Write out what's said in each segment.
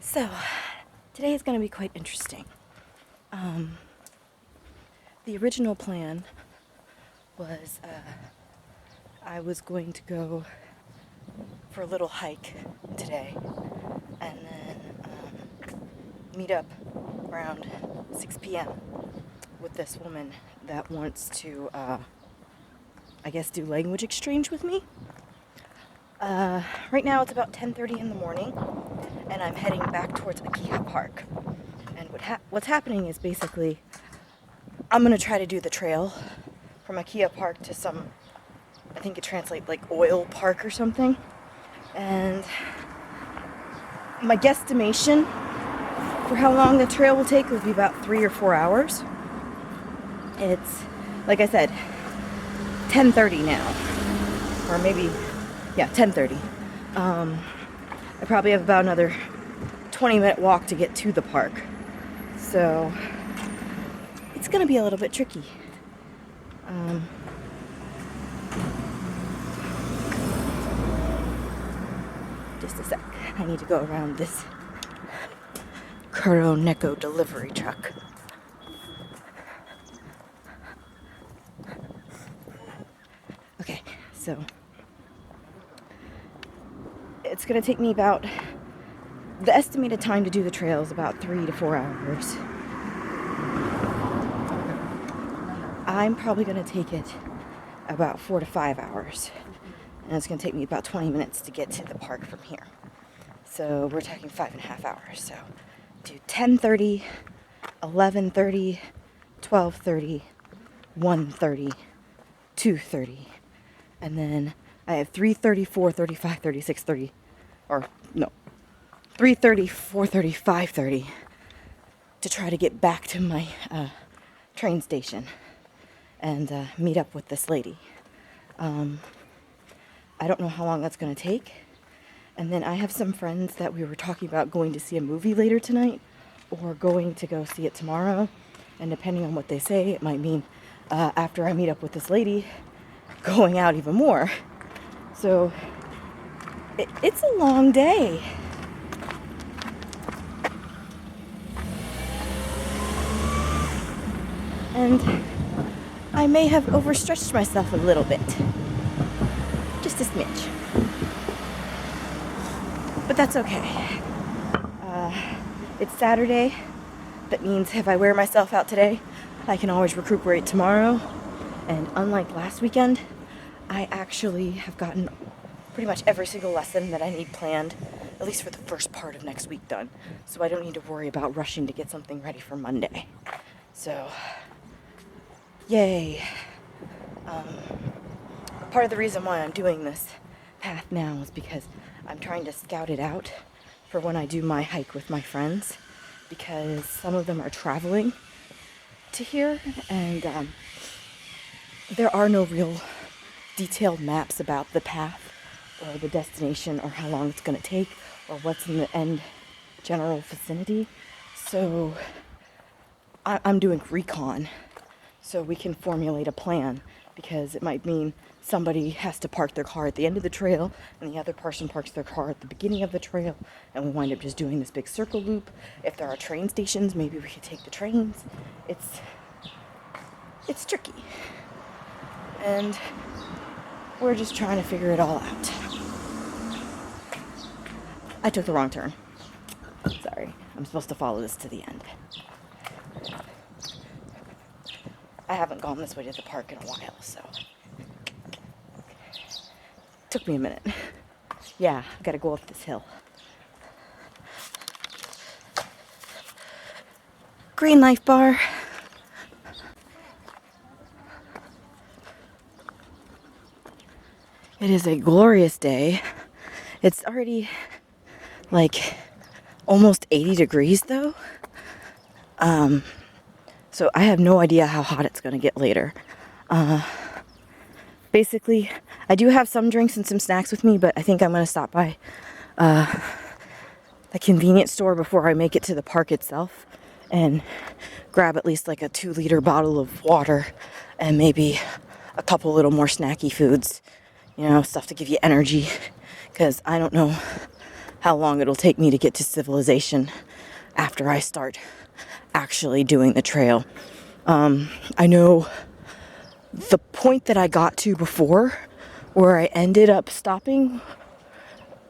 So, today is going to be quite interesting. The original plan was I was going to go for a little hike today and then meet up around 6 p.m. with this woman that wants to, do language exchange with me. Right now it's about 10:30 in the morning, and I'm heading back towards Akiha Park. And what's happening is basically I'm going to try to do the trail from Akiha Park to some, I think it translates like oil park or something. And my guesstimation for how long the trail will take will be about 3 or 4 hours. It's, like I said, 10:30 now, or maybe, 10:30. I probably have about another 20-minute walk to get to the park. So it's going to be a little bit tricky. Just a sec. I need to go around this Kuro Neko delivery truck. Okay, so it's going to take me about, the estimated time to do the trail is about 3 to 4 hours. I'm probably going to take it about 4 to 5 hours. And it's going to take me about 20 minutes to get to the park from here. So we're talking 5.5 hours. So do 10:30, 11:30, 12:30, 1:30, 2:30. And then I have 3:30, 4:30, 5:30, 6:30, 3:30, 4:30, 5:30 to try to get back to my train station and meet up with this lady. I don't know how long that's going to take. And then I have some friends that we were talking about going to see a movie later tonight or going to go see it tomorrow. And depending on what they say, it might mean after I meet up with this lady, going out even more. So it's a long day. And I may have overstretched myself a little bit. Just a smidge. But that's okay. It's Saturday. That means if I wear myself out today, I can always recuperate tomorrow. And unlike last weekend, I actually have gotten pretty much every single lesson that I need planned, at least for the first part of next week, done. So I don't need to worry about rushing to get something ready for Monday. So, yay. Part of the reason why I'm doing this path now is because I'm trying to scout it out for when I do my hike with my friends, because some of them are traveling to here, and there are no real detailed maps about the path or the destination or how long it's going to take or what's in the end general vicinity. So I'm doing recon so we can formulate a plan, because it might mean somebody has to park their car at the end of the trail and the other person parks their car at the beginning of the trail, and we wind up just doing this big circle loop. If there are train stations, maybe we could take the trains. It's tricky. And we're just trying to figure it all out. I took the wrong turn. Sorry. I'm supposed to follow this to the end. I haven't gone this way to the park in a while, so took me a minute. Yeah, I've got to go up this hill. Green life bar. It is a glorious day. It's already like almost 80 degrees though. So I have no idea how hot it's going to get later. Basically, I do have some drinks and some snacks with me, but I think I'm going to stop by the convenience store before I make it to the park itself and grab at least like a 2-liter bottle of water and maybe a couple little more snacky foods, stuff to give you energy, because I don't know how long it'll take me to get to civilization after I start actually doing the trail. I know the point that I got to before, where I ended up stopping,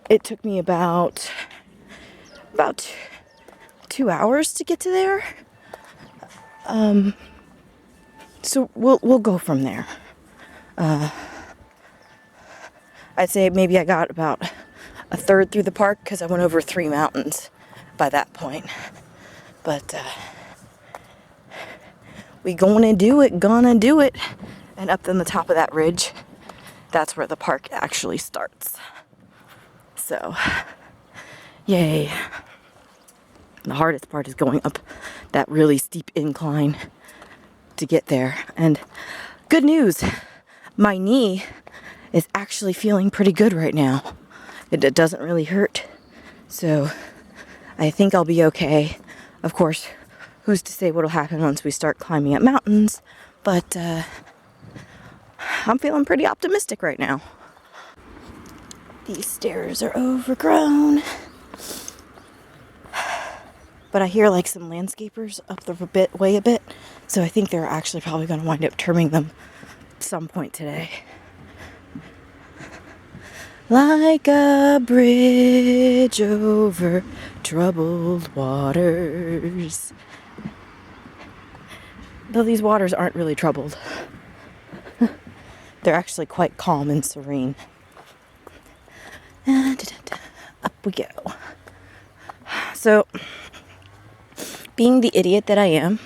it took me about 2 hours to get to there. So we'll go from there. I'd say maybe I got about a third through the park because I went over 3 mountains by that point. But we gonna do it. And up on the top of that ridge, that's where the park actually starts. So, yay. The hardest part is going up that really steep incline to get there. And good news, my knee is actually feeling pretty good right now. It doesn't really hurt. So I think I'll be okay. Of course, who's to say what'll happen once we start climbing up mountains, but I'm feeling pretty optimistic right now. These stairs are overgrown. But I hear like some landscapers up the way a bit, so I think they're actually probably going to wind up trimming them at some point today. Like a bridge over troubled waters. Though these waters aren't really troubled. They're actually quite calm and serene. Up we go. So, being the idiot that I am,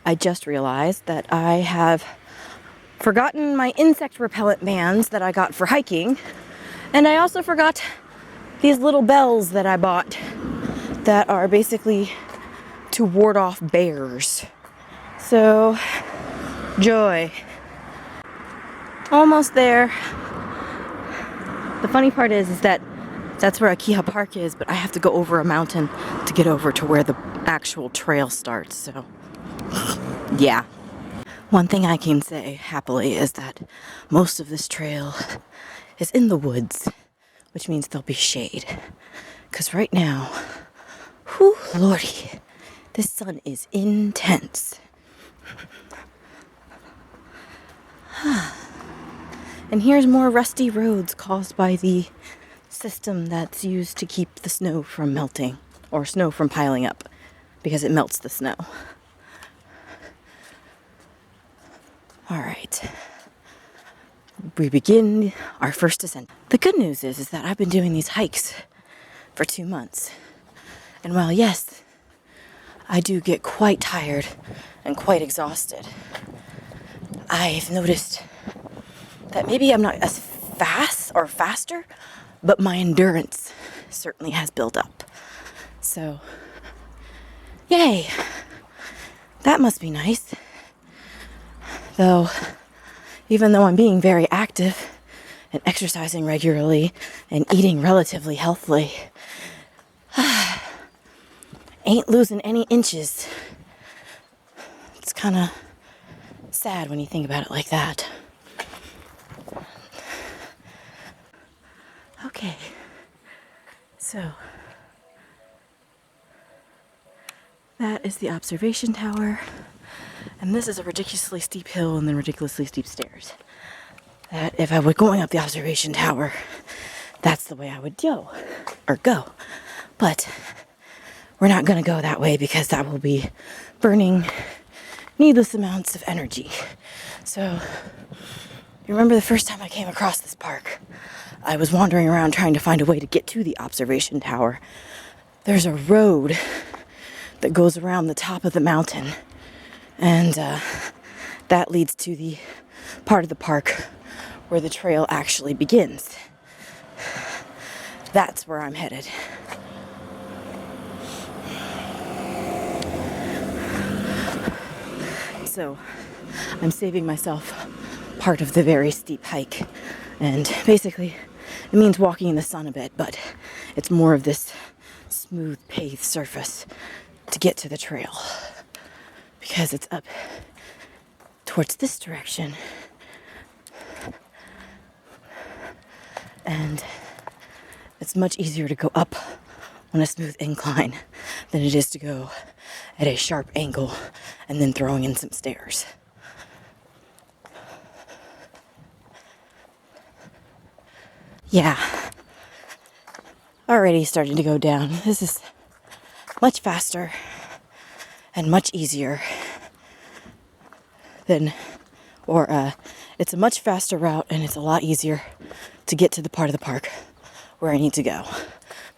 I just realized that I have forgotten my insect repellent bands that I got for hiking. And I also forgot these little bells that I bought that are basically to ward off bears. So, joy. Almost there. The funny part is that that's where Akiha Park is, but I have to go over a mountain to get over to where the actual trail starts, so yeah. One thing I can say happily is that most of this trail is in the woods, which means there'll be shade. Because right now, whew, lordy, this sun is intense. And here's more rusty roads caused by the system that's used to keep the snow from melting, or snow from piling up, because it melts the snow. All right. We begin our first ascent. The good news is that I've been doing these hikes for 2 months. And while yes, I do get quite tired and quite exhausted, I've noticed that maybe I'm not as fast or faster, but my endurance certainly has built up. So, yay! That must be nice. Though, even though I'm being very active and exercising regularly and eating relatively healthily, ain't losing any inches. It's kind of sad when you think about it like that. Okay, so that is the observation tower, and this is a ridiculously steep hill and then ridiculously steep stairs. That if I were going up the observation tower, that's the way I would go. But we're not going to go that way because that will be burning needless amounts of energy. So, you remember the first time I came across this park? I was wandering around trying to find a way to get to the observation tower. There's a road that goes around the top of the mountain, and that leads to the part of the park where the trail actually begins. That's where I'm headed. So I'm saving myself part of the very steep hike, and basically it means walking in the sun a bit, but it's more of this smooth paved surface to get to the trail, because it's up towards this direction, and It's much easier to go up on a smooth incline than it is to go at a sharp angle and then throwing in some stairs. Yeah, already starting to go down. This is much faster and much easier than, it's a much faster route and it's a lot easier to get to the part of the park where I need to go.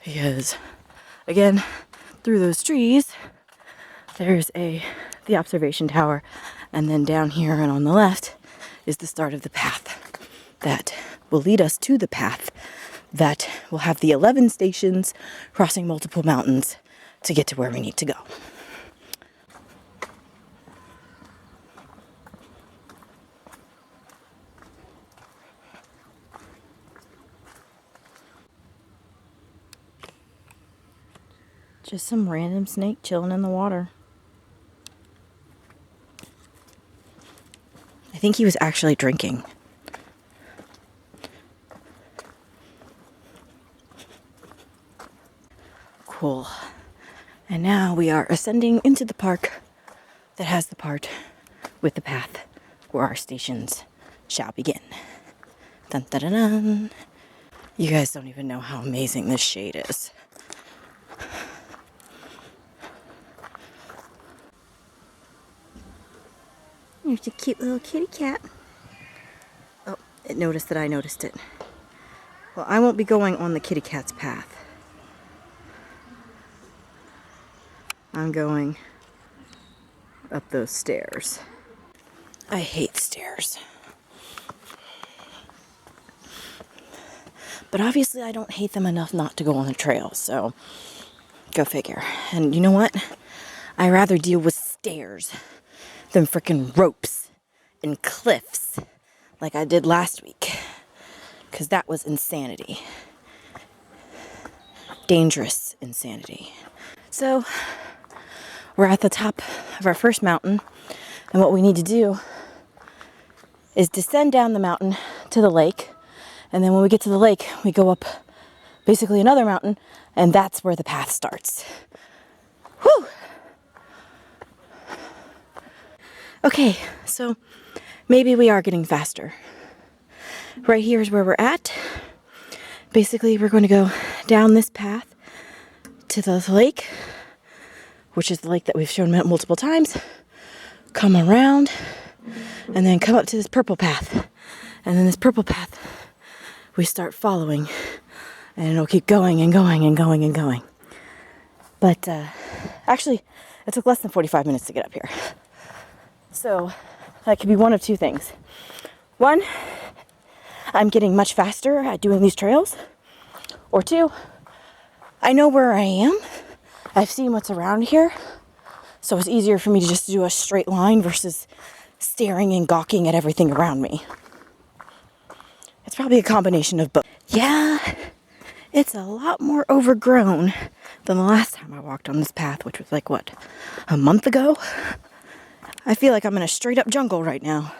Because, again, through those trees, there's the observation tower, and then down here and on the left is the start of the path that will lead us to the path that will have the 11 stations crossing multiple mountains to get to where we need to go. Just some random snake chilling in the water. I think he was actually drinking. Cool. And now we are ascending into the park that has the part with the path where our stations shall begin. Dun dun dun dun. You guys don't even know how amazing this shade is. There's a cute little kitty cat. Oh, it noticed that I noticed it. Well, I won't be going on the kitty cat's path. I'm going up those stairs. I hate stairs. But obviously I don't hate them enough not to go on the trail, so go figure. And you know what? I'd rather deal with stairs than frickin' ropes and cliffs like I did last week. Because that was insanity. Dangerous insanity. So, we're at the top of our first mountain, and what we need to do is descend down the mountain to the lake, and then when we get to the lake, we go up basically another mountain, and that's where the path starts. Whew! Okay, so maybe we are getting faster. Right here is where we're at. Basically, we're going to go down this path to the lake, which is the lake that we've shown multiple times. Come around, and then come up to this purple path. And then this purple path, we start following, and it'll keep going and going and going and going. But actually, it took less than 45 minutes to get up here. So that could be one of two things. One, I'm getting much faster at doing these trails. Or two, I know where I am. I've seen what's around here. So it's easier for me to just do a straight line versus staring and gawking at everything around me. It's probably a combination of both. Yeah, it's a lot more overgrown than the last time I walked on this path, which was like, what, a month ago? I feel like I'm in a straight up jungle right now.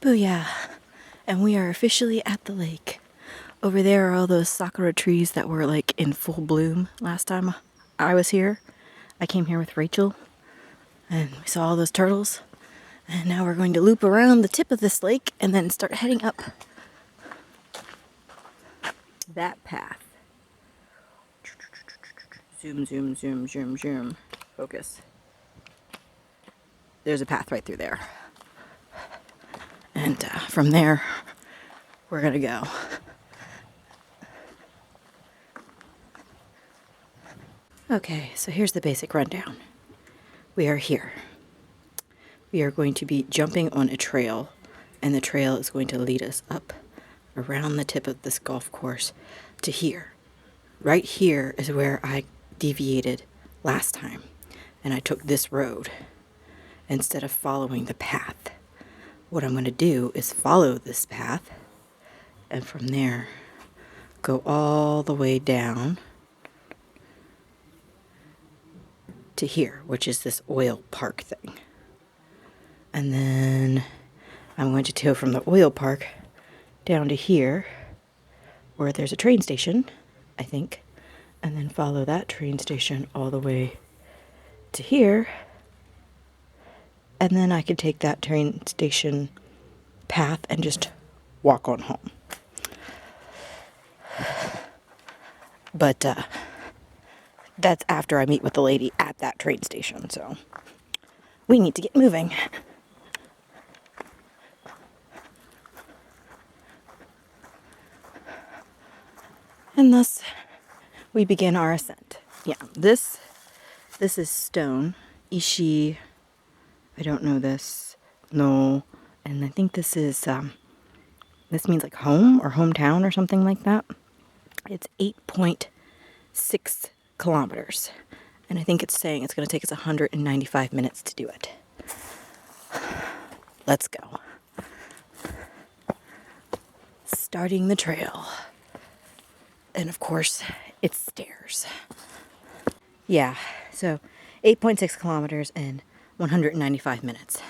Booyah! And we are officially at the lake. Over there are all those sakura trees that were like in full bloom last time I was here. I came here with Rachel and we saw all those turtles. And now we're going to loop around the tip of this lake and then start heading up that path. Zoom, zoom, zoom, zoom, zoom. Focus. There's a path right through there. And from there, we're going to go. Okay, so here's the basic rundown. We are here. We are going to be jumping on a trail, and the trail is going to lead us up around the tip of this golf course to here. Right here is where I deviated last time, and I took this road instead of following the path. What I'm going to do is follow this path, and from there, go all the way down to here, which is this oil park thing. And then I'm going to tow from the oil park down to here, where there's a train station, I think, and then follow that train station all the way to here, and then I could take that train station path and just walk on home. But that's after I meet with the lady at that train station, so we need to get moving. And thus we begin our ascent. Yeah, this is stone. Ishi, I don't know this. No. And I think this is, this means like home or hometown or something like that. It's 8.6 kilometers. And I think it's saying it's going to take us 195 minutes to do it. Let's go. Starting the trail. And of course, it's stairs. Yeah, so 8.6 kilometers and 195 minutes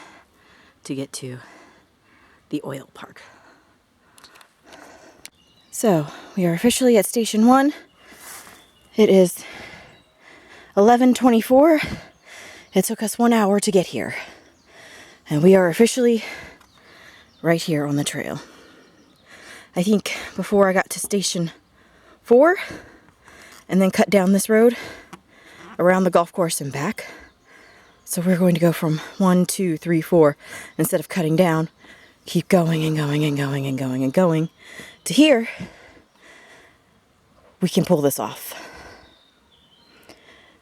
to get to the oil park. So, we are officially at Station 1. It is 11:24. It took us 1 hour to get here. And we are officially right here on the trail. I think before I got to Station 4, and then cut down this road around the golf course and back. So we're going to go from 1, 2, 3, 4, instead of cutting down, keep going and going and going and going and going to here. We can pull this off.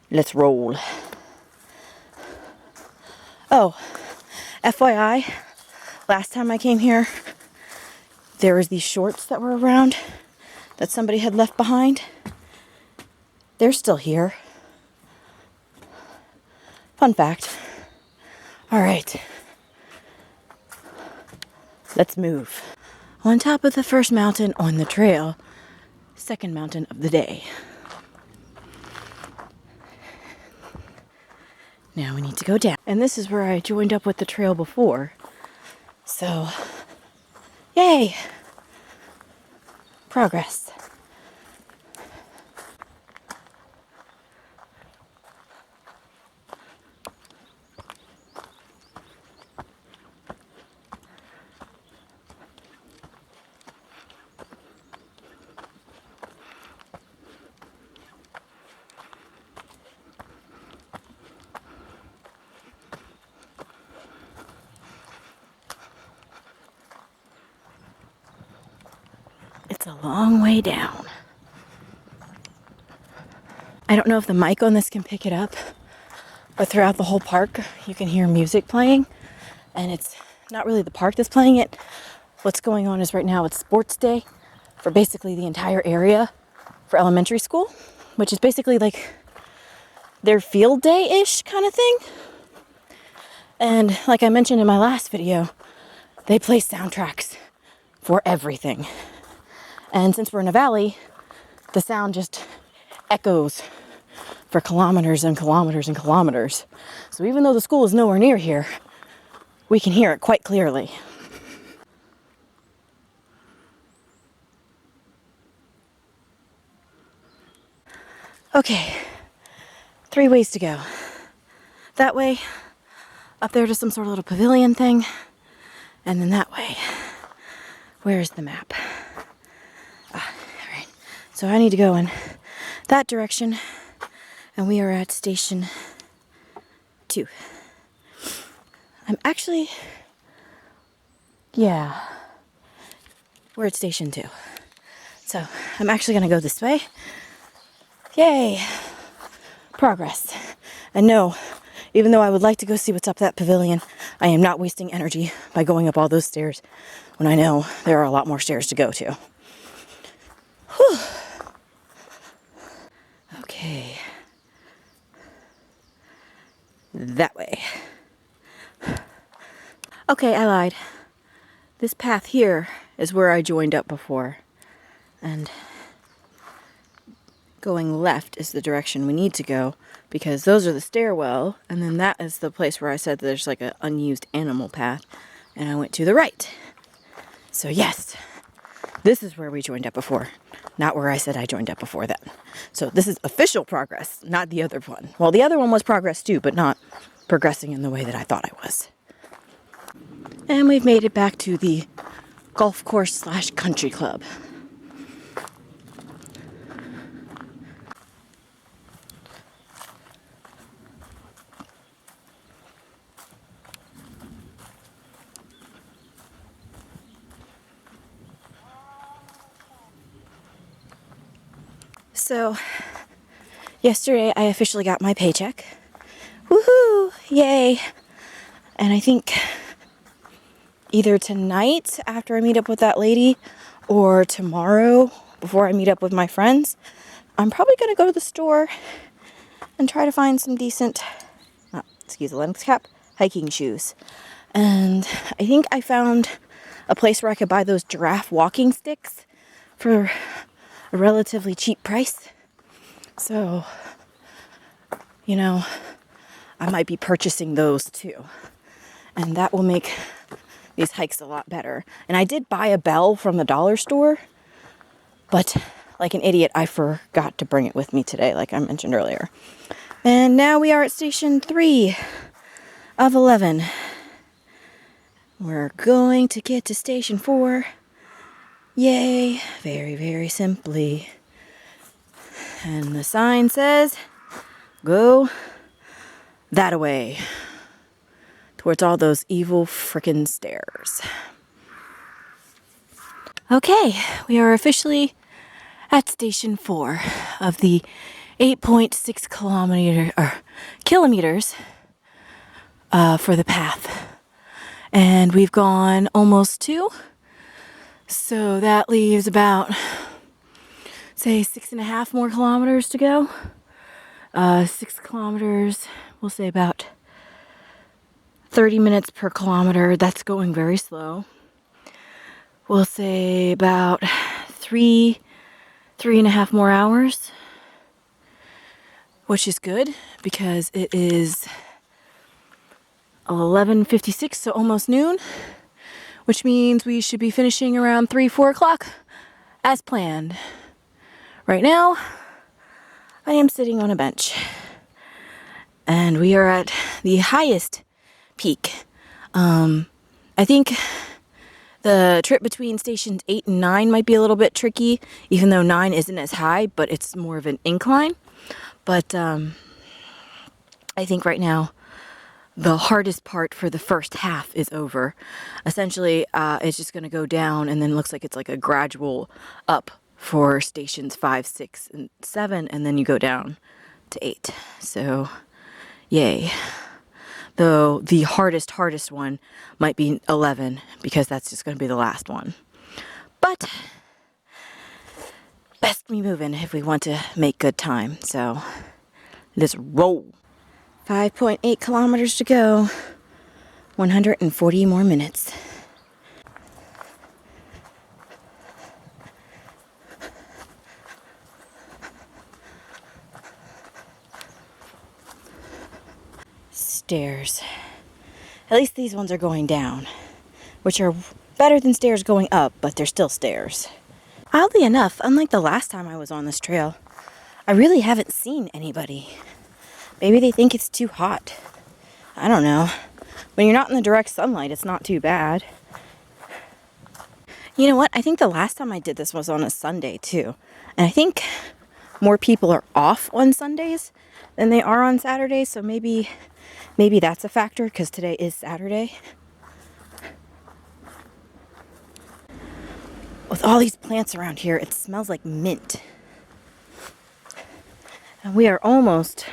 Let's roll. Oh, FYI, last time I came here, there was these shorts that were around that somebody had left behind. They're still here. Fun fact. All right. Let's move. On top of the first mountain on the trail, second mountain of the day. Now we need to go down. And this is where I joined up with the trail before. So, yay! Progress. It's a long way down. I don't know if the mic on this can pick it up, but throughout the whole park, you can hear music playing, and it's not really the park that's playing it. What's going on is right now it's sports day for basically the entire area for elementary school, which is basically like their field day-ish kind of thing. And like I mentioned in my last video, they play soundtracks for everything. And since we're in a valley, the sound just echoes for kilometers and kilometers and kilometers. So even though the school is nowhere near here, we can hear it quite clearly. Okay, 3 ways to go. That way, up there to some sort of little pavilion thing, and then that way. Where's the map? All right. So I need to go in that direction, and we are at Station 2. I'm actually, yeah, we're at Station 2. So I'm actually gonna go this way. Yay! Progress. And no, even though I would like to go see what's up that pavilion, I am not wasting energy by going up all those stairs when I know there are a lot more stairs to go to. Whew. Okay. That way. Okay, I lied. This path here is where I joined up before. And going left is the direction we need to go, because those are the stairwell, and then that is the place where I said there's like an unused animal path, and I went to the right. So yes, this is where we joined up before, not where I said I joined up before that. So this is official progress, not the other one. Well, the other one was progress too, but not progressing in the way that I thought I was. And we've made it back to the golf course / country club. So, yesterday I officially got my paycheck. Woohoo! Yay! And I think either tonight after I meet up with that lady or tomorrow before I meet up with my friends, I'm probably going to go to the store and try to find some decent, excuse the lens cap, hiking shoes. And I think I found a place where I could buy those giraffe walking sticks for a relatively cheap price. So, you know, I might be purchasing those too. And that will make these hikes a lot better. And I did buy a bell from the dollar store, but like an idiot, I forgot to bring it with me today, like I mentioned earlier. And now we are at station 3 of 11. We're going to get to station 4. Yay, very, very simply. And the sign says, go that way, towards all those evil frickin' stairs. Okay, we are officially at station 4 of the 8.6 kilometers for the path. And we've gone almost 2. So that leaves about, say, 6.5 more kilometers to go. 6 kilometers, we'll say about 30 minutes per kilometer. That's going very slow. We'll say about 3.5 more hours, which is good because it is 11:56, so almost noon, which means we should be finishing around 3-4 o'clock as planned. Right now, I am sitting on a bench and we are at the highest peak. I think the trip between stations 8 and 9 might be a little bit tricky, even though 9 isn't as high, but it's more of an incline. But I think right now the hardest part for the first half is over. Essentially, it's just going to go down, and then it looks like it's like a gradual up for stations 5, 6, and 7, and then you go down to 8. So, yay. Though the hardest one might be 11, because that's just going to be the last one. But best be moving if we want to make good time. So, let's roll. 5.8 kilometers to go. 140 more minutes. Stairs. At least these ones are going down, which are better than stairs going up, but they're still stairs. Oddly enough, unlike the last time I was on this trail, I really haven't seen anybody. Maybe they think it's too hot. I don't know. When you're not in the direct sunlight, it's not too bad. You know what? I think the last time I did this was on a Sunday too. And I think more people are off on Sundays than they are on Saturdays. So maybe that's a factor, because today is Saturday. With all these plants around here, it smells like mint. And we are almost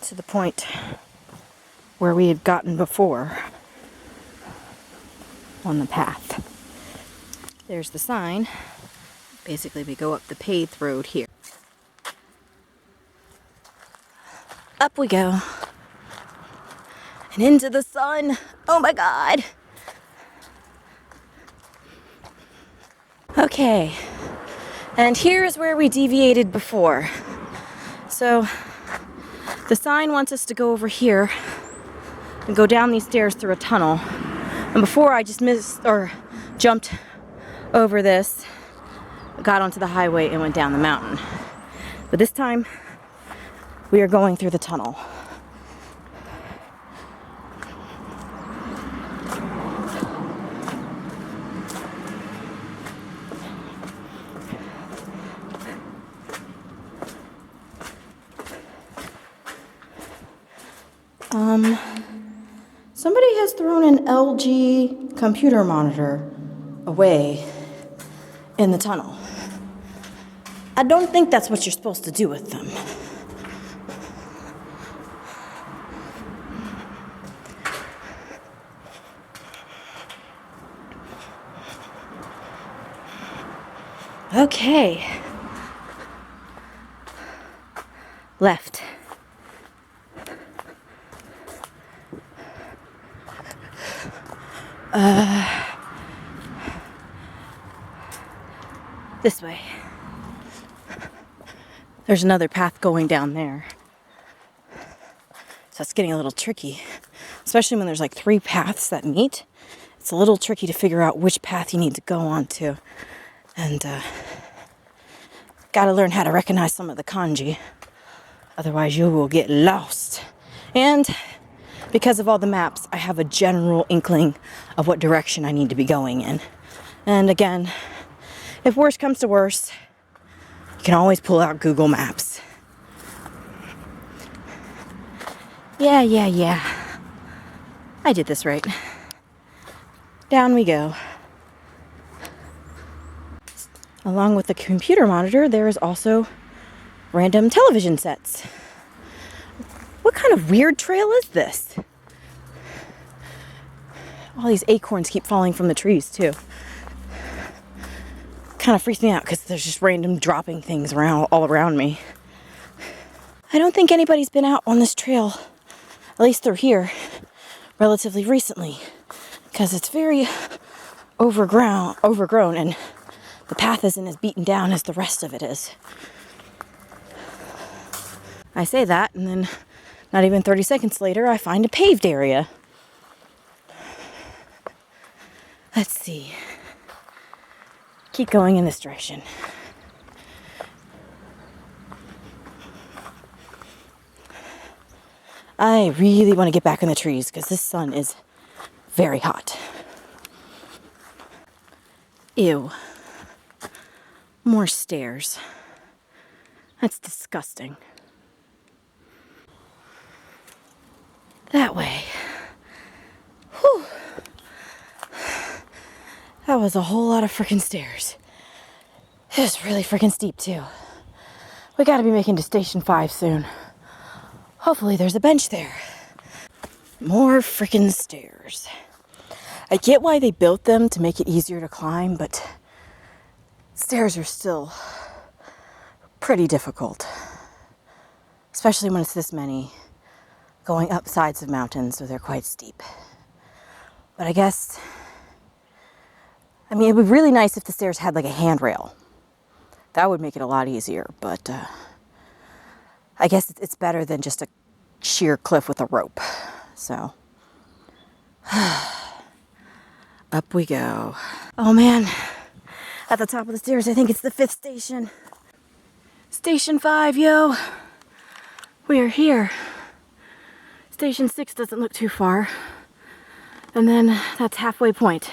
to the point where we had gotten before on the path. There's the sign. Basically, we go up the paved road here. Up we go. And into the sun. Oh my God. Okay. And here is where we deviated before. So the sign wants us to go over here and go down these stairs through a tunnel. And before I just jumped over this, got onto the highway and went down the mountain. But this time we are going through the tunnel. Somebody has thrown an LG computer monitor away in the tunnel. I don't think that's what you're supposed to do with them. Okay. Left. This way. There's another path going down there. So it's getting a little tricky, especially when there's like 3 paths that meet. It's a little tricky to figure out which path you need to go on to. And gotta learn how to recognize some of the kanji. Otherwise you will get lost. And because of all the maps, I have a general inkling of what direction I need to be going in. And again, if worse comes to worse, you can always pull out Google Maps. Yeah. I did this right. Down we go. Along with the computer monitor, there is also random television sets. What kind of weird trail is this? All these acorns keep falling from the trees too. Kind of freaks me out because there's just random dropping things around all around me. I don't think anybody's been out on this trail, at least through here, relatively recently, because it's very overgrown, and the path isn't as beaten down as the rest of it is. I say that, and then not even 30 seconds later, I find a paved area. Let's see. Keep going in this direction. I really want to get back in the trees because this sun is very hot. Ew. More stairs. That's disgusting. That way. Whew. That was a whole lot of freaking stairs. It was really freaking steep too. We gotta be making to Station 5 soon. Hopefully there's a bench there. More freaking stairs. I get why they built them to make it easier to climb, but stairs are still pretty difficult. Especially when it's this many going up sides of mountains, so they're quite steep. But I guess, it would be really nice if the stairs had like a handrail. That would make it a lot easier, but I guess it's better than just a sheer cliff with a rope. So, up we go. Oh man, at the top of the stairs, I think it's the 5th station. Station 5, yo. We are here. Station 6 doesn't look too far. And then that's halfway point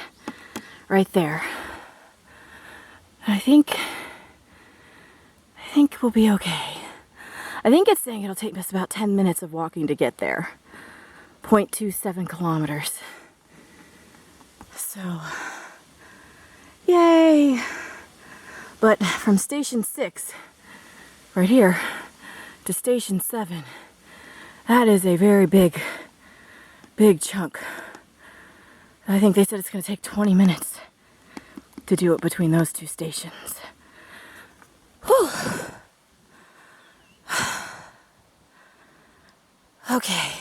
right there. I think we'll be okay. I think it's saying it'll take us about 10 minutes of walking to get there. 0.27 kilometers. So, yay! But from Station 6, right here, to Station 7, that is a very big chunk. I think they said it's going to take 20 minutes to do it between those 2 stations. Whew. Okay.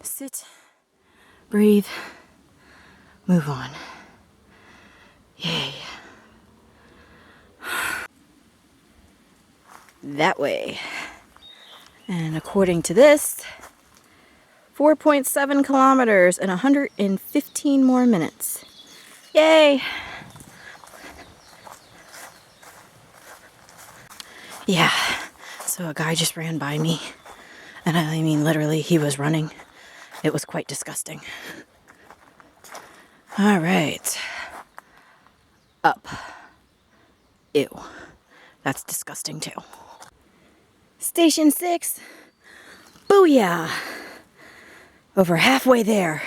Sit, breathe, move on. Yay. that way. And according to this, 4.7 kilometers and 115 more minutes. Yay! Yeah, so a guy just ran by me. And I mean, literally, he was running. It was quite disgusting. All right. Up. Ew. That's disgusting too. Station 6. Booyah! Over halfway there.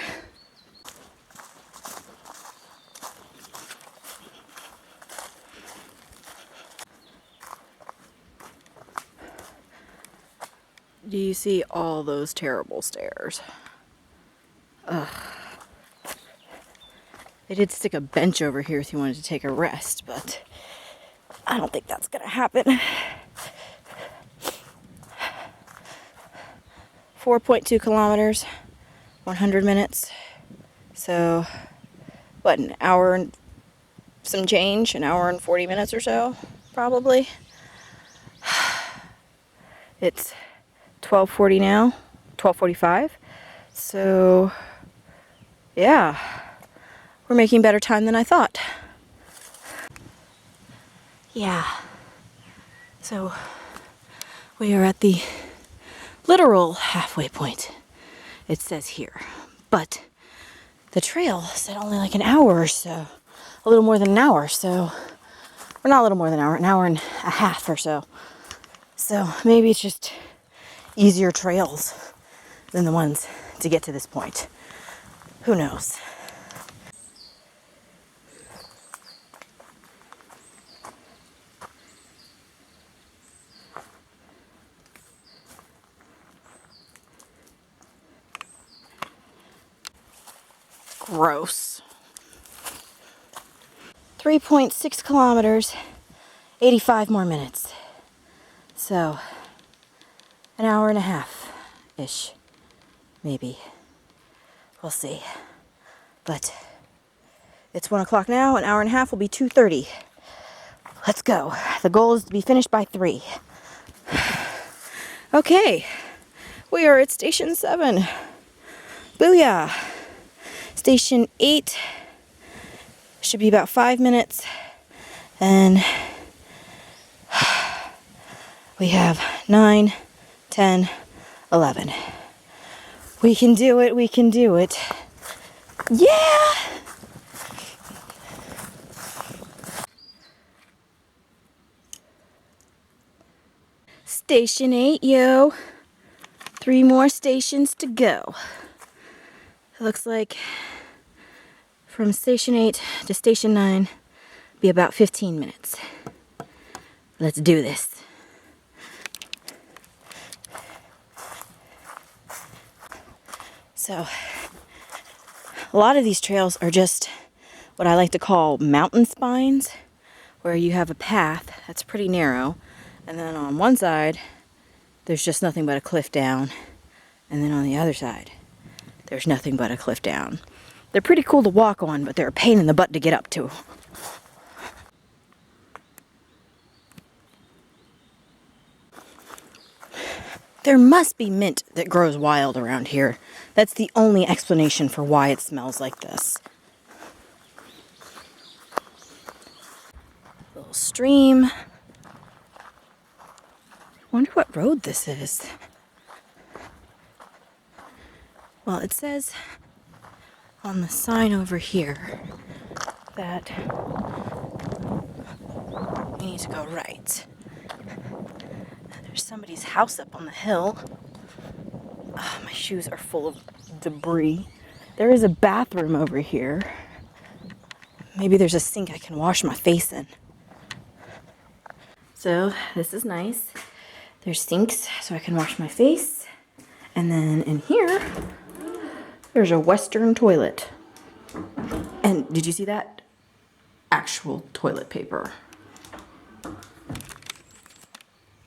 Do you see all those terrible stairs? Ugh. They did stick a bench over here if you wanted to take a rest, but I don't think that's gonna happen. 4.2 kilometers, 100 minutes. So, what, an hour and some change? An hour and 40 minutes or so, probably. It's 12:40 now, 12:45. So, yeah, we're making better time than I thought. Yeah. So, we are at the literal halfway point, it says here. But the trail said only like an hour or so. A little more than an hour, so, or not a little more than an hour and a half or so. So maybe it's just easier trails than the ones to get to this point. Who knows? Gross. 3.6 kilometers, 85 more minutes. So, an hour and a half-ish, maybe. We'll see. But it's 1 o'clock now. An hour and a half will be 2:30. Let's go. The goal is to be finished by 3. Okay, we are at Station 7. Booyah! Station 8 should be about 5 minutes. And we have 9, 10, 11. We can do it, we can do it. Yeah! Station 8, yo. 3 more stations to go. It looks like from Station 8 to Station 9 be about 15 minutes. Let's do this. So, a lot of these trails are just what I like to call mountain spines, where you have a path that's pretty narrow, and then on one side, there's just nothing but a cliff down, and then on the other side, there's nothing but a cliff down. They're pretty cool to walk on, but they're a pain in the butt to get up to. There must be mint that grows wild around here. That's the only explanation for why it smells like this. Little stream. Wonder what road this is. Well, it says on the sign over here that we need to go right. There's somebody's house up on the hill. Oh, my shoes are full of debris. There is a bathroom over here. Maybe there's a sink I can wash my face in. So this is nice. There's sinks so I can wash my face. And then in here, there's a Western toilet. And did you see that? Actual toilet paper.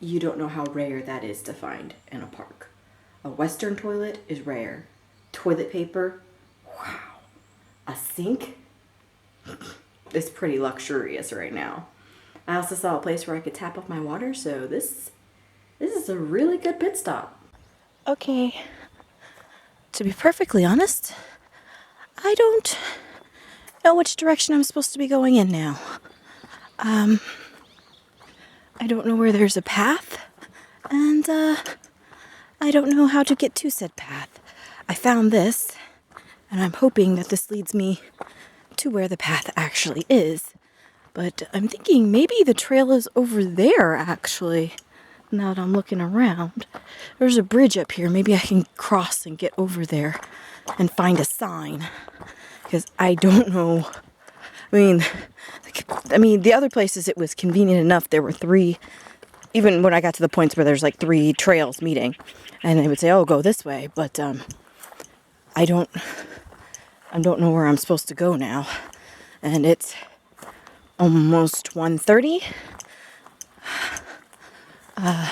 You don't know how rare that is to find in a park. A Western toilet is rare. Toilet paper, wow. A sink? It's pretty luxurious right now. I also saw a place where I could tap off my water, so this it's a really good pit stop. Okay. To be perfectly honest, I don't know which direction I'm supposed to be going in now. I don't know where there's a path, and I don't know how to get to said path. I found this, and I'm hoping that this leads me to where the path actually is. But I'm thinking maybe the trail is over there, actually, now that I'm looking around. There's a bridge up here. Maybe I can cross and get over there and find a sign. Because I don't know. I mean, the other places it was convenient enough. There were 3, even when I got to the points where there's like 3 trails meeting. And they would say, oh, go this way. But I don't know where I'm supposed to go now. And it's almost 1:30. I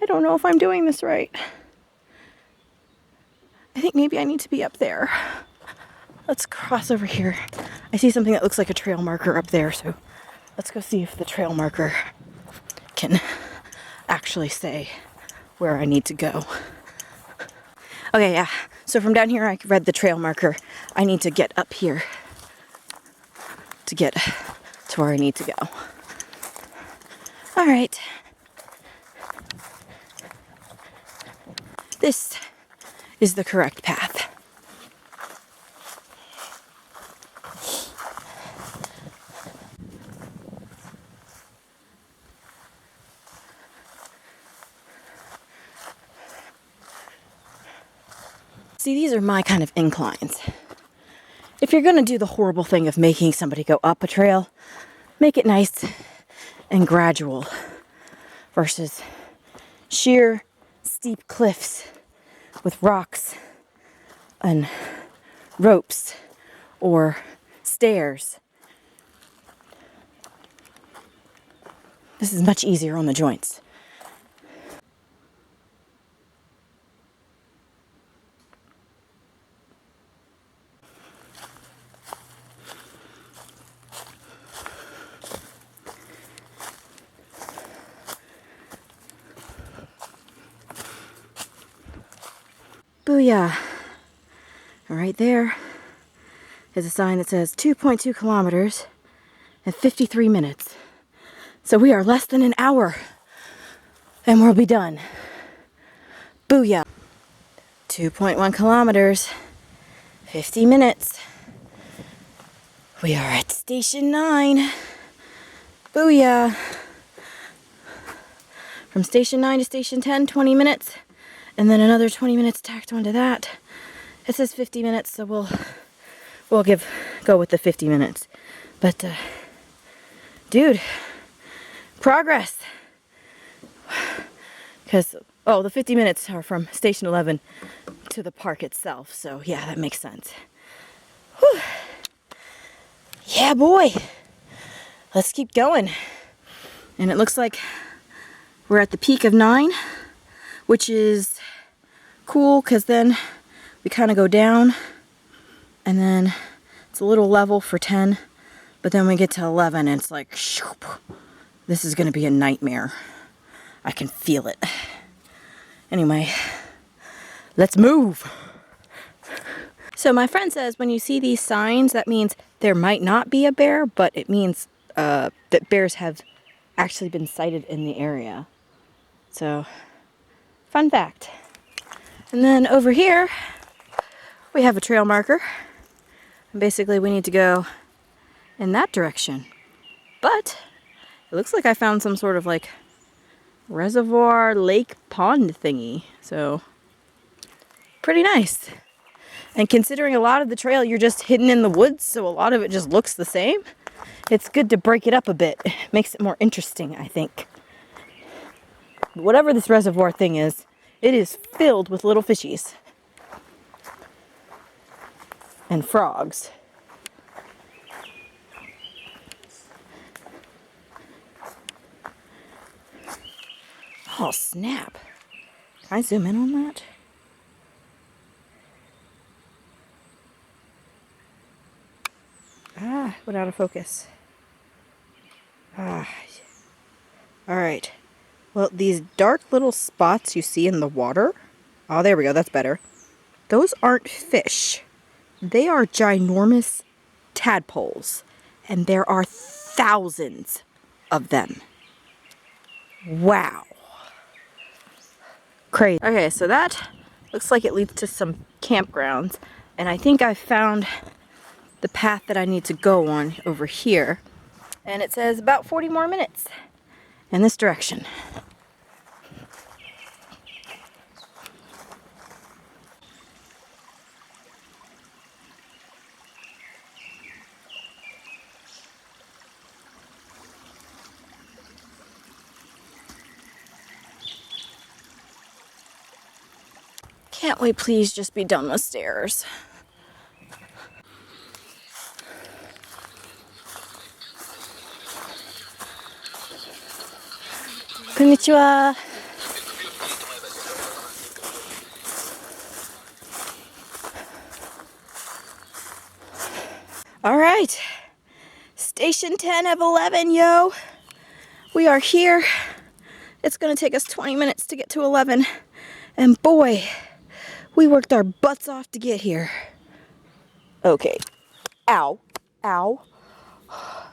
don't know if I'm doing this right. I think maybe I need to be up there. Let's cross over here. I see something that looks like a trail marker up there, so let's go see if the trail marker can actually say where I need to go. Okay, yeah. So from down here, I read the trail marker. I need to get up here to get to where I need to go. All right. This is the correct path. See, these are my kind of inclines. If you're going to do the horrible thing of making somebody go up a trail, make it nice and gradual versus sheer, steep cliffs with rocks and ropes or stairs. This is much easier on the joints. Booyah! Right there is a sign that says 2.2 kilometers and 53 minutes. So we are less than an hour and we'll be done. Booyah! 2.1 kilometers, 50 minutes. We are at station 9. Booyah! From station 9 to station 10, 20 minutes. And then another 20 minutes tacked onto that. It says 50 minutes, so we'll go with the 50 minutes. But dude, progress. Because the 50 minutes are from station 11 to the park itself. So yeah, that makes sense. Whew. Yeah, boy. Let's keep going. And it looks like we're at the peak of 9, which is cool because then we kind of go down and then it's a little level for 10, but then we get to 11 and it's like, shoop, this is going to be a nightmare. I can feel it. Anyway, let's move. So my friend says when you see these signs, that means there might not be a bear, but it means that bears have actually been sighted in the area. So, fun fact. And then over here, we have a trail marker. And basically we need to go in that direction. But it looks like I found some sort of like reservoir, lake, pond thingy. So, pretty nice. And considering a lot of the trail you're just hidden in the woods, so a lot of it just looks the same, it's good to break it up a bit. Makes it more interesting, I think. Whatever this reservoir thing is, it is filled with little fishies. And frogs. Oh, snap. Can I zoom in on that? Ah. Went out of focus. Alright. Well, these dark little spots you see in the water. Oh, there we go. That's better. Those aren't fish. They are ginormous tadpoles. And there are thousands of them. Wow. Crazy. Okay, so that looks like it leads to some campgrounds. And I think I found the path that I need to go on over here. And it says about 40 more minutes in this direction. Can't we please just be done with stairs? Konnichiwa. All right, station 10 of 11, yo. We are here. It's gonna take us 20 minutes to get to 11. And boy, we worked our butts off to get here. Okay, ow, ow.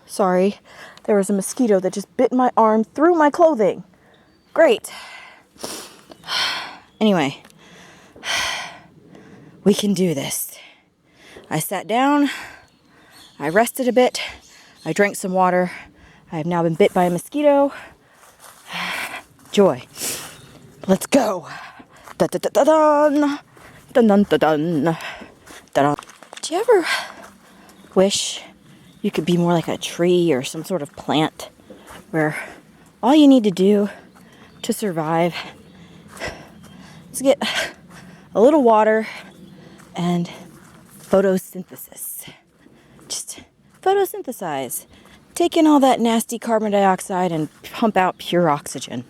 Sorry, there was a mosquito that just bit my arm through my clothing. Great. Anyway, we can do this. I sat down, I rested a bit, I drank some water. I have now been bit by a mosquito. Joy. Let's go. Da da da da dun. Dun dun dun dun. Dun. Do you ever wish you could be more like a tree or some sort of plant where all you need to do to survive is get a little water and photosynthesis. Just photosynthesize. Take in all that nasty carbon dioxide and pump out pure oxygen.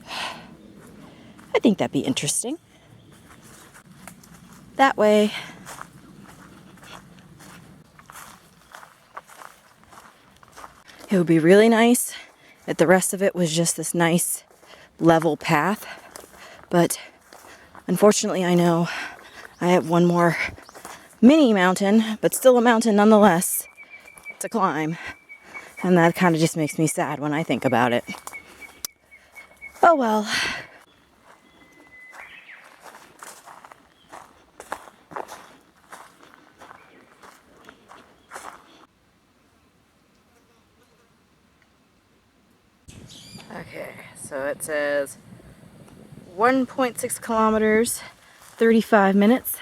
I think that'd be interesting. That way, it would be really nice if the rest of it was just this nice level path. But unfortunately, I know I have one more mini mountain, but still a mountain nonetheless, to climb. And that kind of just makes me sad when I think about it. Oh well. Okay, so it says 1.6 kilometers, 35 minutes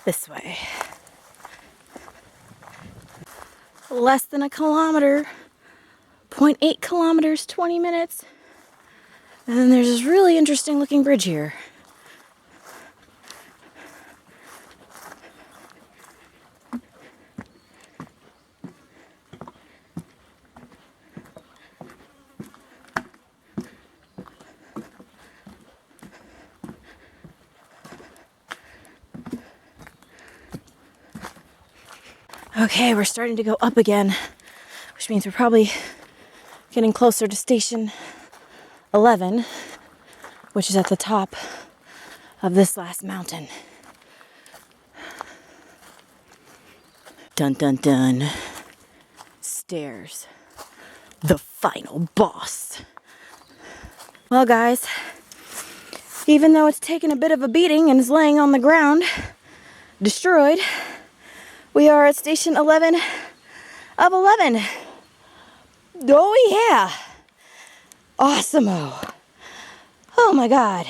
this way. Less than a kilometer, 0.8 kilometers, 20 minutes. And then there's this really interesting looking bridge here. Okay, we're starting to go up again, which means we're probably getting closer to station 11, which is at the top of this last mountain. Dun dun dun. Stairs. The final boss. Well, guys, even though it's taken a bit of a beating and is laying on the ground, destroyed, we are at station 11 of 11. Oh yeah. Awesome-o. Oh my God.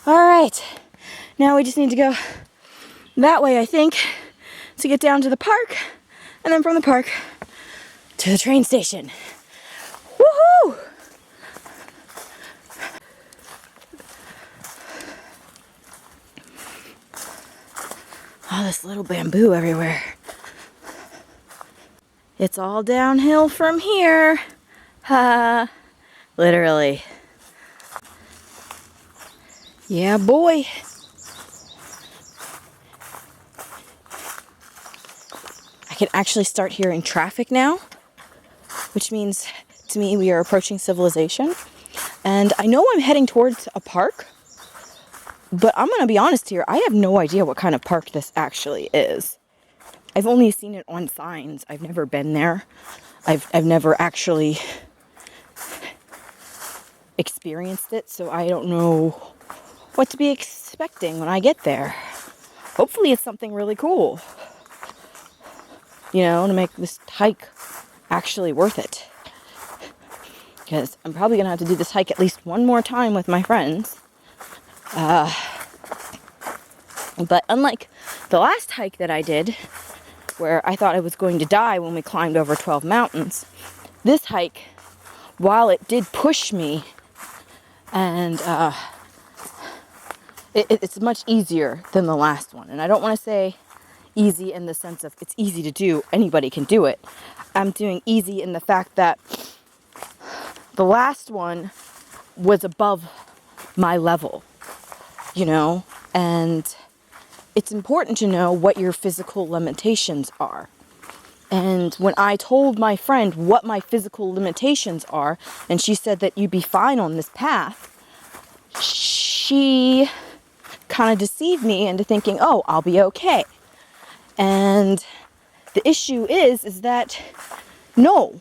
All right. Now we just need to go that way, I think, to get down to the park, and then from the park to the train station. Woohoo! All this little bamboo everywhere. It's all downhill from here. Ha! Literally. Yeah, boy. can actually start hearing traffic now, which means to me we are approaching civilization. And I know I'm heading towards a park, but I'm going to be honest here, I have no idea what kind of park this actually is. I've only seen it on signs. I've never been there. I've never actually experienced it, so I don't know what to be expecting when I get there. Hopefully it's something really cool, you know, to make this hike actually worth it. Because I'm probably going to have to do this hike at least one more time with my friends. But unlike the last hike that I did, where I thought I was going to die when we climbed over 12 mountains, this hike, while it did push me, and it's much easier than the last one. And I don't want to say easy in the sense of it's easy to do, anybody can do it. I'm doing easy in the fact that the last one was above my level, you know, and it's important to know what your physical limitations are. And when I told my friend what my physical limitations are, and she said that you'd be fine on this path, she kind of deceived me into thinking, oh, I'll be okay. And the issue is that no,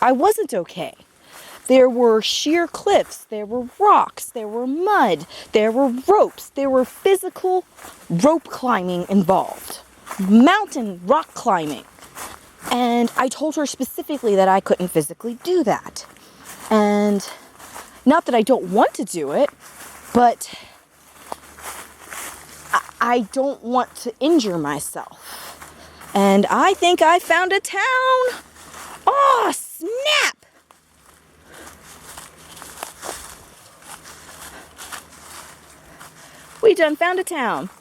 I wasn't okay. There were sheer cliffs, there were rocks, there were mud, there were ropes, there were physical rope climbing involved, mountain rock climbing. And I told her specifically that I couldn't physically do that. And not that I don't want to do it, but I don't want to injure myself. And I think I found a town. Oh, snap! We done found a town.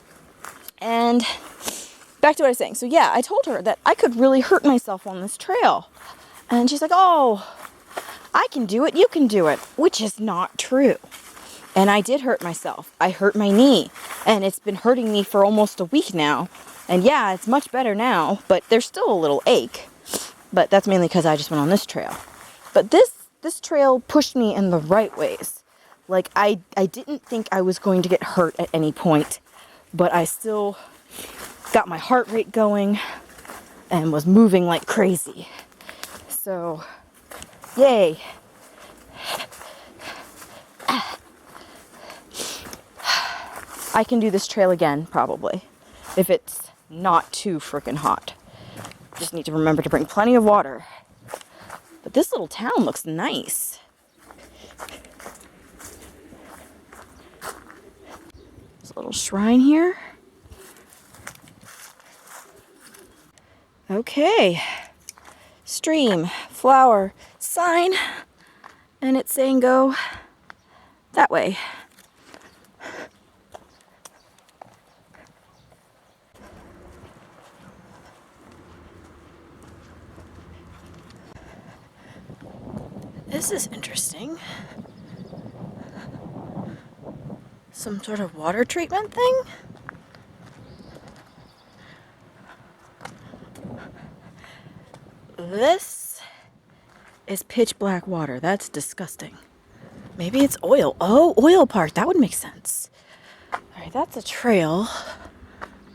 And back to what I was saying. So yeah, I told her that I could really hurt myself on this trail. And she's like, oh, I can do it, you can do it, which is not true. And I did hurt myself. I hurt my knee, and it's been hurting me for almost a week now. And yeah, it's much better now, but there's still a little ache. But that's mainly because I just went on this trail. But this trail pushed me in the right ways. Like, I didn't think I was going to get hurt at any point, but I still got my heart rate going and was moving like crazy. So, yay. I can do this trail again, probably, if it's not too freaking hot. Just need to remember to bring plenty of water. But this little town looks nice. There's a little shrine here. Okay. Stream, flower, sign. And it's saying go that way. This is interesting. Some sort of water treatment thing? This is pitch black water. That's disgusting. Maybe it's oil. Oh, oil park. That would make sense. All right, that's a trail.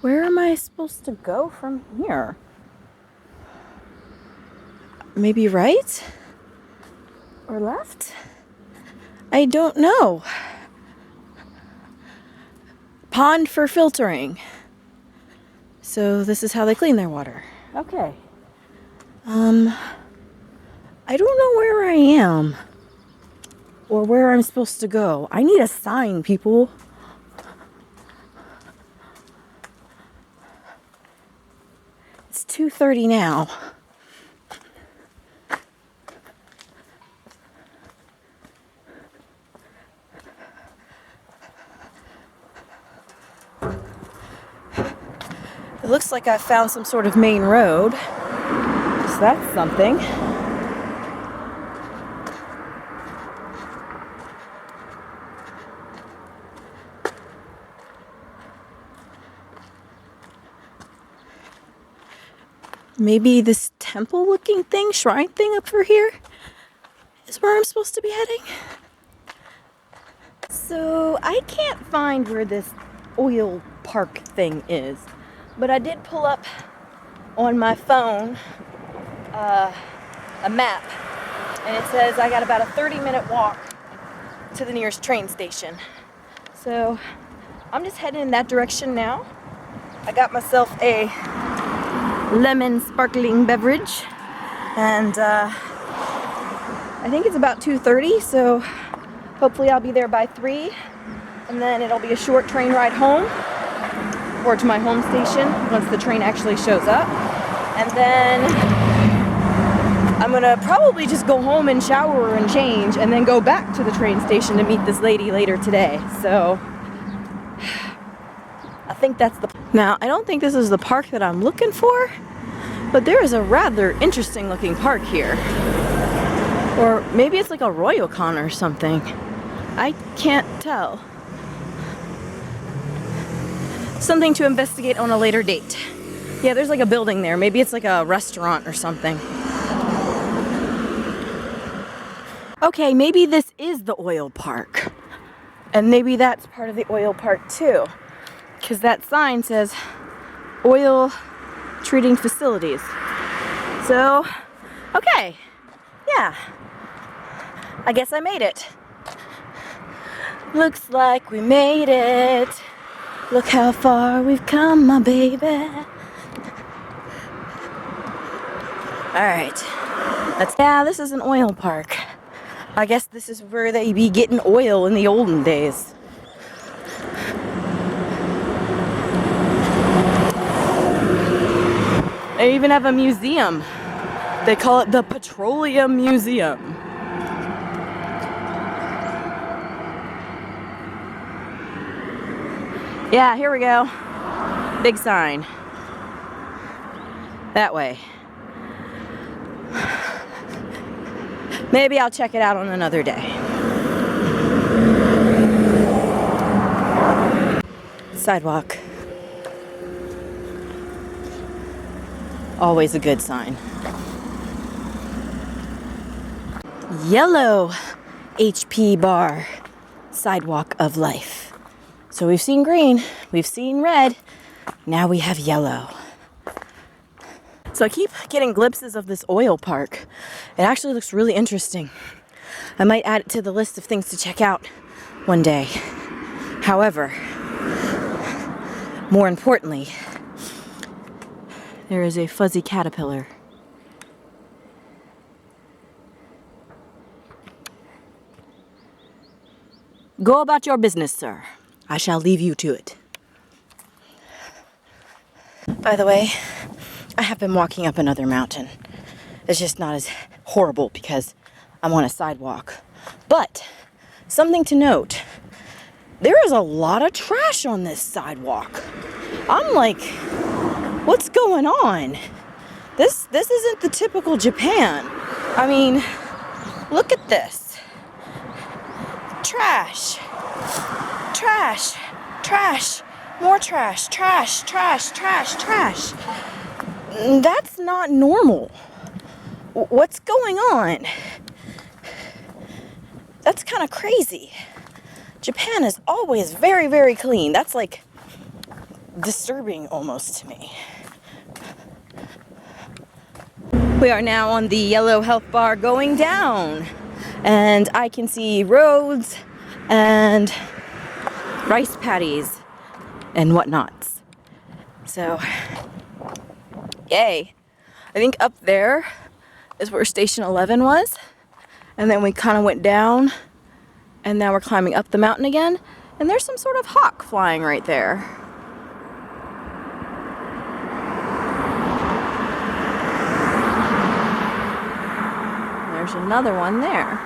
Where am I supposed to go from here? Maybe right? Or left? I don't know. Pond for filtering. So this is how they clean their water. Okay. I don't know where I am or where I'm supposed to go. I need a sign, people. It's 2:30 now. It looks like I found some sort of main road. So that's something. Maybe this temple looking thing, shrine thing up for here is where I'm supposed to be heading. So I can't find where this oil park thing is, but I did pull up on my phone a map, and it says I got about a 30-minute walk to the nearest train station. So I'm just heading in that direction now. I got myself a lemon sparkling beverage, and I think it's about 2:30, so hopefully I'll be there by 3, and then it'll be a short train ride home or to my home station once the train actually shows up. And then I'm gonna probably just go home and shower and change and then go back to the train station to meet this lady later today. So I think that's the... Now, I don't think this is the park that I'm looking for, but there is a rather interesting looking park here. Or maybe it's like a Ryokan or something. I can't tell. Something to investigate on a later date. Yeah, there's like a building there. Maybe it's like a restaurant or something. Okay, maybe this is the oil park. And maybe that's part of the oil park too. Because that sign says oil treating facilities. So, okay. Yeah. I guess I made it. Looks like we made it. Look how far we've come, my baby. Alright. Yeah, this is an oil park. I guess this is where they be getting oil in the olden days. They even have a museum. They call it the Petroleum Museum. Yeah, here we go. Big sign. That way. Maybe I'll check it out on another day. Sidewalk. Always a good sign. Yellow HP bar. Sidewalk of life. So we've seen green, we've seen red, now we have yellow. So I keep getting glimpses of this oil park. It actually looks really interesting. I might add it to the list of things to check out one day. However, more importantly, there is a fuzzy caterpillar. Go about your business, sir. I shall leave you to it. By the way, I have been walking up another mountain. It's just not as horrible because I'm on a sidewalk. But something to note, there is a lot of trash on this sidewalk. I'm like, what's going on? This isn't the typical Japan. I mean, look at this. Trash. Trash, trash, more trash, trash, trash, trash, trash. That's not normal. What's going on? That's kind of crazy. Japan is always very, very clean. That's like disturbing almost to me. We are now on the yellow health bar going down, and I can see roads and rice paddies and whatnots. So, yay. I think up there is where station 11 was, and then we kind of went down, and now we're climbing up the mountain again, and there's some sort of hawk flying right there. There's another one there.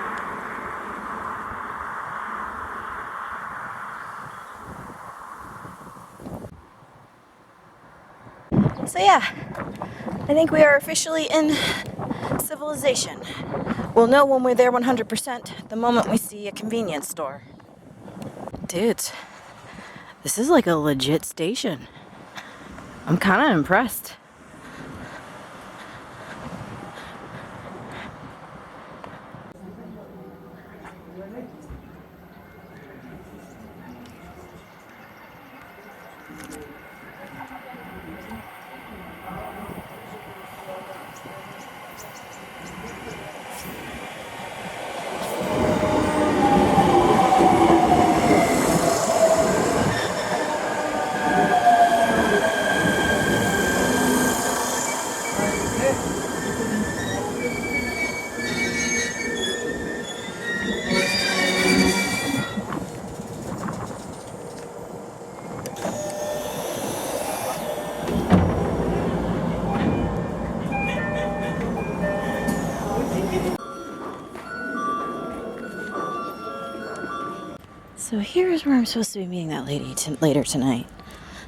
So yeah, I think we are officially in civilization. We'll know when we're there 100% the moment we see a convenience store. Dude, this is like a legit station. I'm kind of impressed. So here's where I'm supposed to be meeting that lady later tonight.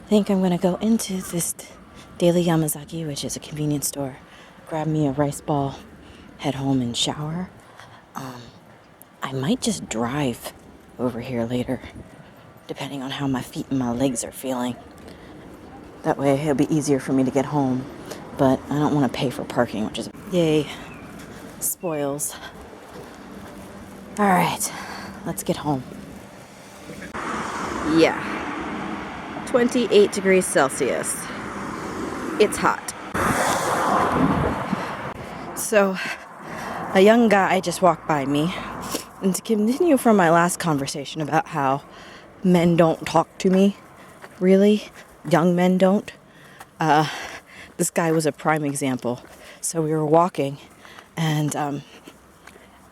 I think I'm going to go into this Daily Yamazaki, which is a convenience store, grab me a rice ball, head home and shower. I might just drive over here later, depending on how my feet and my legs are feeling. That way it'll be easier for me to get home, but I don't want to pay for parking, which is, yay, spoils. All right, let's get home. Yeah, 28 degrees Celsius. It's hot. So, a young guy just walked by me, and to continue from my last conversation about how men don't talk to me, really, young men don't, this guy was a prime example. So we were walking, and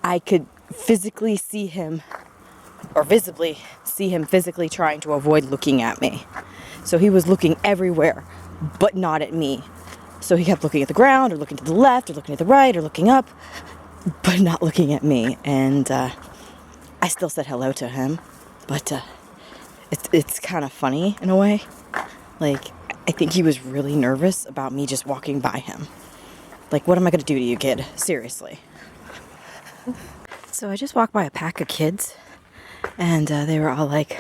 I could physically see him, or visibly see him physically trying to avoid looking at me. So he was looking everywhere, but not at me. So he kept looking at the ground, or looking to the left, or looking to the right, or looking up, but not looking at me. And I still said hello to him, but it's kind of funny in a way. Like, I think he was really nervous about me just walking by him. Like, what am I going to do to you, kid? Seriously. So I just walked by a pack of kids, and they were all like,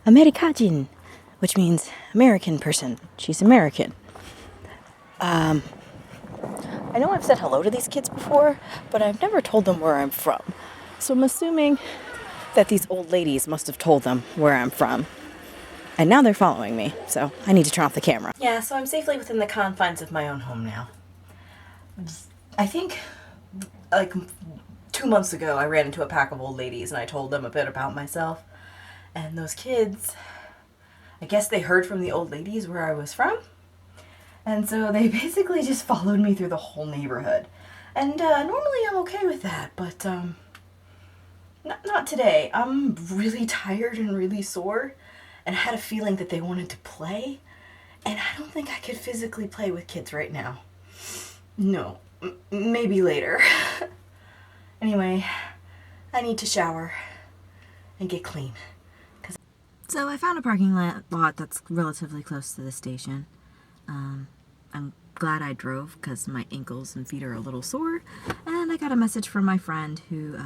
Amerikajin, which means American person. She's American. I know I've said hello to these kids before, but I've never told them where I'm from. So I'm assuming that these old ladies must have told them where I'm from. And now they're following me, so I need to turn off the camera. Yeah, so I'm safely within the confines of my own home now. I think, like, 2 months ago, I ran into a pack of old ladies and I told them a bit about myself. And those kids, I guess they heard from the old ladies where I was from. And so they basically just followed me through the whole neighborhood. And normally I'm okay with that, but not today. I'm really tired and really sore. And I had a feeling that they wanted to play. And I don't think I could physically play with kids right now. No, maybe later. Anyway, I need to shower and get clean. So I found a parking lot that's relatively close to the station. I'm glad I drove because my ankles and feet are a little sore. And I got a message from my friend who,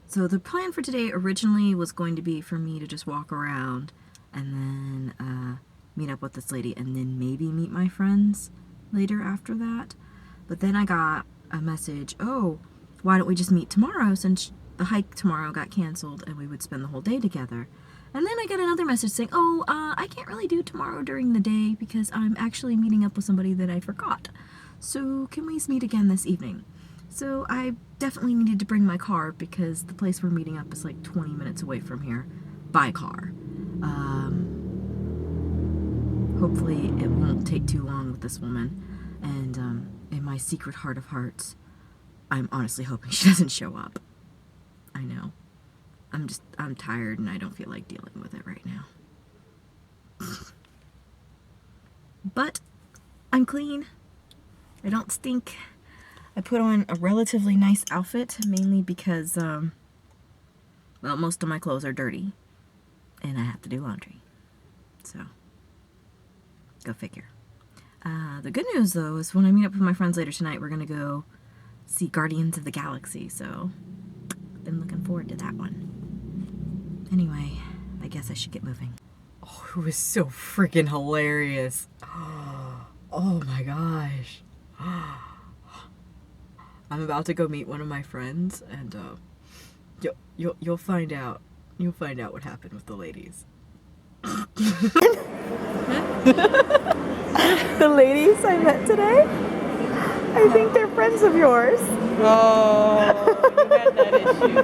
so the plan for today originally was going to be for me to just walk around and then meet up with this lady and then maybe meet my friends later after that. But then I got a message, oh, why don't we just meet tomorrow since the hike tomorrow got canceled and we would spend the whole day together. And then I got another message saying, oh, I can't really do tomorrow during the day because I'm actually meeting up with somebody that I forgot. So can we meet again this evening? So I definitely needed to bring my car because the place we're meeting up is like 20 minutes away from here by car. Hopefully it won't take too long with this woman. And in my secret heart of hearts, I'm honestly hoping she doesn't show up. I know. I'm tired and I don't feel like dealing with it right now. But I'm clean. I don't stink. I put on a relatively nice outfit, mainly because, well, most of my clothes are dirty and I have to do laundry. So, go figure. The good news, though, is when I meet up with my friends later tonight, we're going to go see Guardians of the Galaxy, so been looking forward to that one. Anyway, I guess I should get moving. Oh, it was so freaking hilarious. Oh my gosh. I'm about to go meet one of my friends, and you'll find out. You'll find out what happened with the ladies. The ladies I met today, I think they're friends of yours. Oh, you had that issue.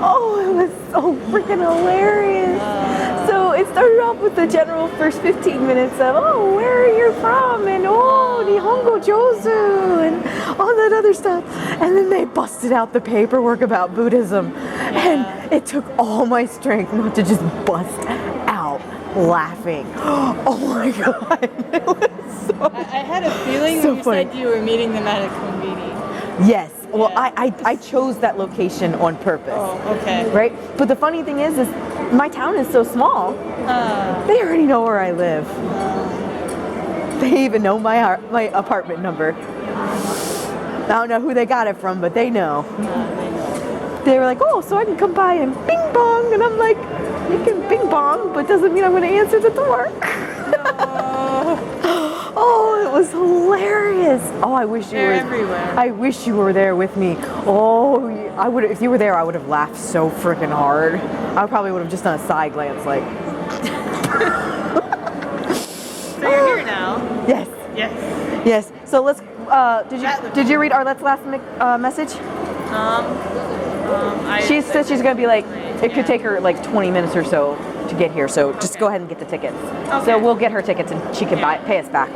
Oh, it was so freaking hilarious. So it started off with the general first 15 minutes of, oh, where are you from? And oh, Nihongo Jozu and all that other stuff. And then they busted out the paperwork about Buddhism. And it took all my strength not to just bust out laughing. Oh my God. It was so I had a feeling so when you funny. said you were meeting them at a convenience. Yes. Well, Yeah. I chose that location on purpose. Oh, okay. Right? But the funny thing is my town is so small, they already know where I live. They even know my apartment number. I don't know who they got it from, but they know. They were like, oh, so I can come by and bing bong. And I'm like, you can bing bong, but doesn't mean I'm going to answer the door. Oh, it was hilarious. Oh, I wish you were everywhere. I wish you were there with me. Oh, I would. If you were there, I would have laughed so freaking hard. I probably would have just done a side glance, like. So you're here now. Yes. Yes. Yes. So let's. Did you read Arlette's last message? She said she's gonna be like. It could take her like 20 minutes or so to get here. So just go ahead and get the tickets. Okay. So we'll get her tickets and she can pay us back.